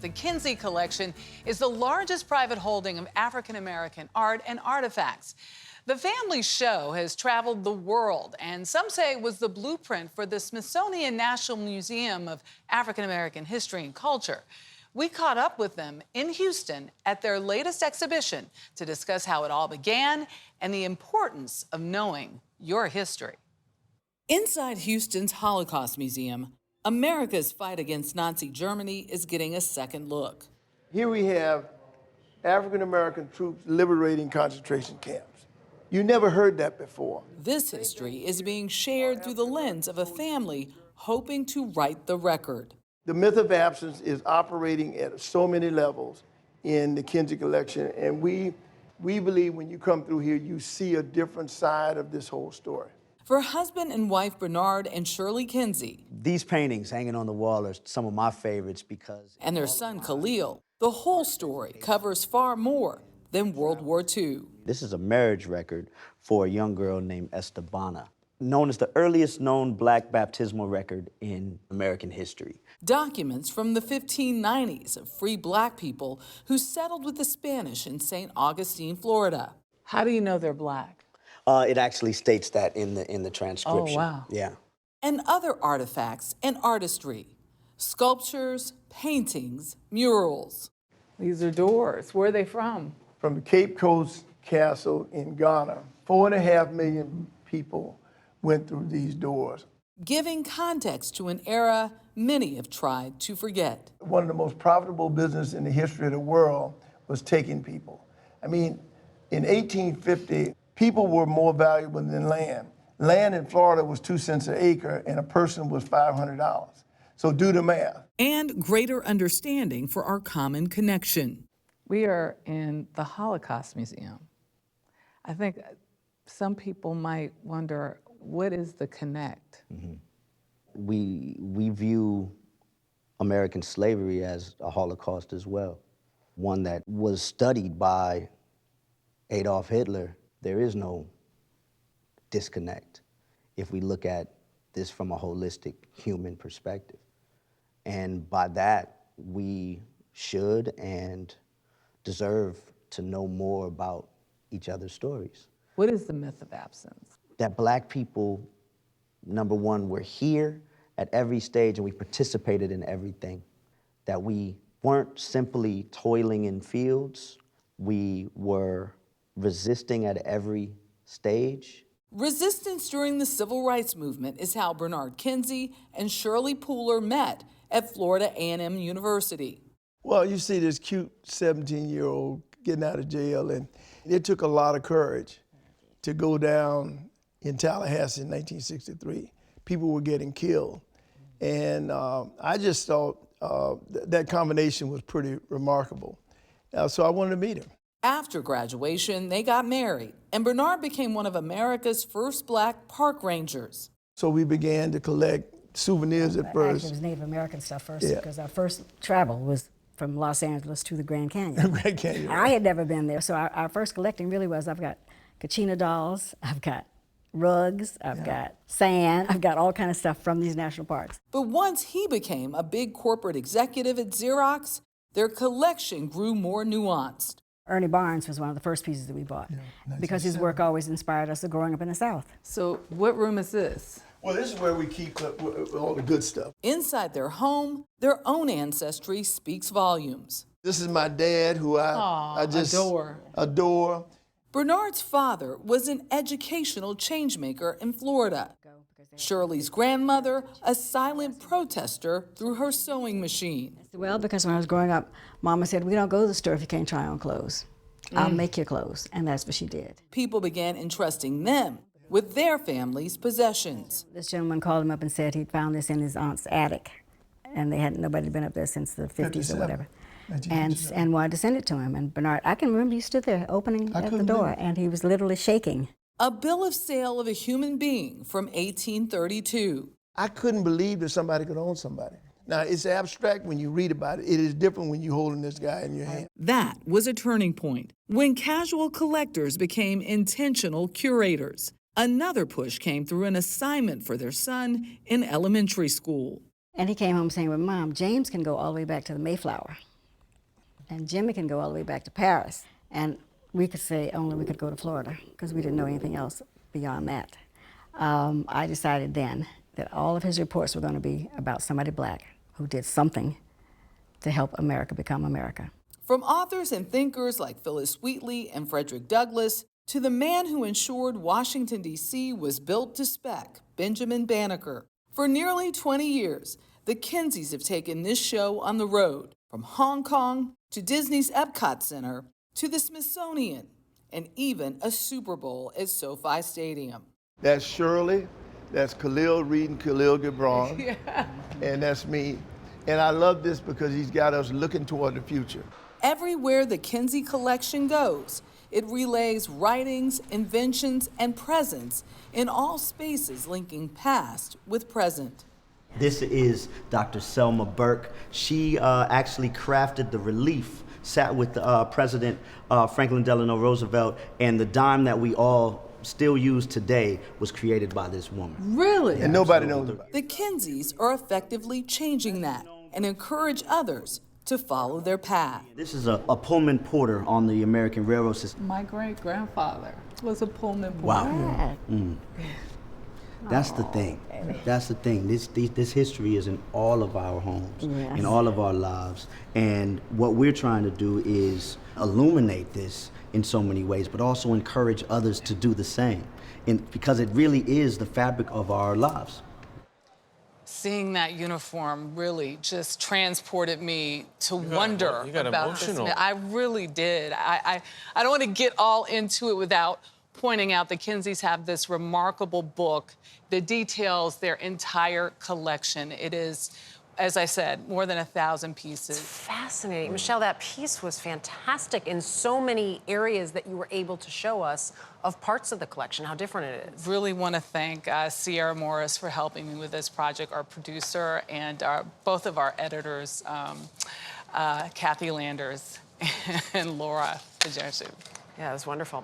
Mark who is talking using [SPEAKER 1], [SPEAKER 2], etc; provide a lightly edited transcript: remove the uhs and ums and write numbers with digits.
[SPEAKER 1] The Kinsey Collection is the largest private holding of African-American art and artifacts. The family show has traveled the world, and some say it was the blueprint for the Smithsonian National Museum of African-American History and Culture. We caught up with them in Houston at their latest exhibition to discuss how it all began and the importance of knowing your history. Inside Houston's Holocaust Museum, America's fight against Nazi Germany is getting a second look.
[SPEAKER 2] Here we have African-American troops liberating concentration camps. You never heard that before.
[SPEAKER 1] This history is being shared through the lens of a family hoping to right the record.
[SPEAKER 2] The myth of absence is operating at so many levels in the Kinsey Collection, and we believe when you come through here, you see a different side of this whole story.
[SPEAKER 1] For husband and wife Bernard and Shirley Kinsey,
[SPEAKER 3] these paintings hanging on the wall are some of my favorites because...
[SPEAKER 1] and their son Khalil, the whole story covers far more than World War II.
[SPEAKER 3] This is a marriage record for a young girl named Estabana, known as the earliest known black baptismal record in American history.
[SPEAKER 1] Documents from the 1590s of free black people who settled with the Spanish in St. Augustine, Florida. How do you know they're black?
[SPEAKER 3] It actually states that in the transcription.
[SPEAKER 1] Oh, wow.
[SPEAKER 3] Yeah.
[SPEAKER 1] And other artifacts and artistry, sculptures, paintings, murals. These are doors. Where are they from?
[SPEAKER 2] From the Cape Coast Castle in Ghana, 4.5 million people went through these doors.
[SPEAKER 1] Giving context to an era many have tried to forget.
[SPEAKER 2] One of the most profitable businesses in the history of the world was taking people. I mean, in 1850, people were more valuable than land. Land in Florida was 2 cents an acre, and a person was $500. So do the math.
[SPEAKER 1] And greater understanding for our common connection. We are in the Holocaust Museum. I think some people might wonder, what is the connect?
[SPEAKER 3] Mm-hmm. We view American slavery as a Holocaust as well, one that was studied by Adolf Hitler. There is no disconnect if we look at this from a holistic human perspective. And by that, we should and deserve to know more about each other's stories.
[SPEAKER 1] What is the myth of absence?
[SPEAKER 3] That black people, number one, were here at every stage and we participated in everything. That we weren't simply toiling in fields, we were resisting at every stage.
[SPEAKER 1] Resistance during the Civil Rights Movement is how Bernard Kinsey and Shirley Pooler met at Florida A&M University.
[SPEAKER 2] Well, you see this cute 17-year-old getting out of jail, and it took a lot of courage to go down in Tallahassee in 1963. People were getting killed. And I just thought that combination was pretty remarkable. So I wanted to meet him.
[SPEAKER 1] After graduation, they got married, and Bernard became one of America's first black park rangers.
[SPEAKER 2] So we began to collect souvenirs at first.
[SPEAKER 4] Actually, it was Native American stuff first, because our first travel was from Los Angeles to the Grand Canyon.
[SPEAKER 2] Grand Canyon.
[SPEAKER 4] I had never been there, so our first collecting really was, I've got Kachina dolls, I've got rugs, I've got sand, I've got all kind of stuff from these national parks.
[SPEAKER 1] But once he became a big corporate executive at Xerox, their collection grew more nuanced.
[SPEAKER 4] Ernie Barnes was one of the first pieces that we bought, because his work always inspired us growing up in the South.
[SPEAKER 1] So what room is this?
[SPEAKER 2] Well, this is where we keep all the good stuff.
[SPEAKER 1] Inside their home, their own ancestry speaks volumes.
[SPEAKER 2] This is my dad, who I just adore.
[SPEAKER 1] Bernard's father was an educational changemaker in Florida. Shirley's grandmother, a silent protester through her sewing machine.
[SPEAKER 4] Well, because when I was growing up, Mama said, we don't go to the store if you can't try on clothes. I'll make your clothes, and that's what she did.
[SPEAKER 1] People began entrusting them with their family's possessions.
[SPEAKER 4] This gentleman called him up and said he'd found this in his aunt's attic, and nobody had been up there since the 50s or whatever, and wanted to send it to him. And Bernard, I can remember you stood there opening at the door, and he was literally shaking.
[SPEAKER 1] A bill of sale of a human being from 1832.
[SPEAKER 2] I couldn't believe that somebody could own somebody. Now, it's abstract when you read about it. It is different when you're holding this guy in your hand.
[SPEAKER 1] That was a turning point when casual collectors became intentional curators. Another push came through an assignment for their son in elementary school.
[SPEAKER 4] And he came home saying, well, Mom, James can go all the way back to the Mayflower. And Jimmy can go all the way back to Paris. And we could say only we could go to Florida because we didn't know anything else beyond that. I decided then that all of his reports were going to be about somebody black who did something to help America become America.
[SPEAKER 5] From authors and thinkers like Phyllis Wheatley and Frederick Douglass to the man who ensured Washington, D.C. was built to spec, Benjamin Banneker. For nearly 20 years, the Kinseys have taken this show on the road, from Hong Kong to Disney's Epcot Center to the Smithsonian, and even a Super Bowl at SoFi Stadium.
[SPEAKER 2] That's Shirley, that's Khalil reading Khalil Gibran, yeah. And that's me. And I love this because he's got us looking toward the future.
[SPEAKER 5] Everywhere the Kinsey Collection goes, it relays writings, inventions, and presents in all spaces linking past with present.
[SPEAKER 3] This is Dr. Selma Burke. She actually crafted the relief, sat with President Franklin Delano Roosevelt, and the dime that we all still use today was created by this woman.
[SPEAKER 1] Really?
[SPEAKER 2] And nobody knows about it.
[SPEAKER 5] The Kinseys are effectively changing that and encourage others to follow their path.
[SPEAKER 3] This is a Pullman porter on the American Railroad system.
[SPEAKER 1] My great-grandfather was a Pullman porter.
[SPEAKER 3] Wow. That's the thing. That's the thing. This history is in all of our homes, in all of our lives. And what we're trying to do is illuminate this in so many ways, but also encourage others to do the same. Because it really is the fabric of our lives.
[SPEAKER 1] Seeing that uniform really just transported me to wonder about emotional. This. I really did. I don't want to get all into it without pointing out the Kinseys have this remarkable book that details their entire collection. It is, as I said, more than 1,000 pieces.
[SPEAKER 6] It's fascinating. Michelle, that piece was fantastic in so many areas that you were able to show us of parts of the collection, how different it is.
[SPEAKER 1] Really want to thank Sierra Morris for helping me with this project, our producer, and both of our editors, Kathy Landers and Laura Fajersu.
[SPEAKER 6] Yeah, it was wonderful.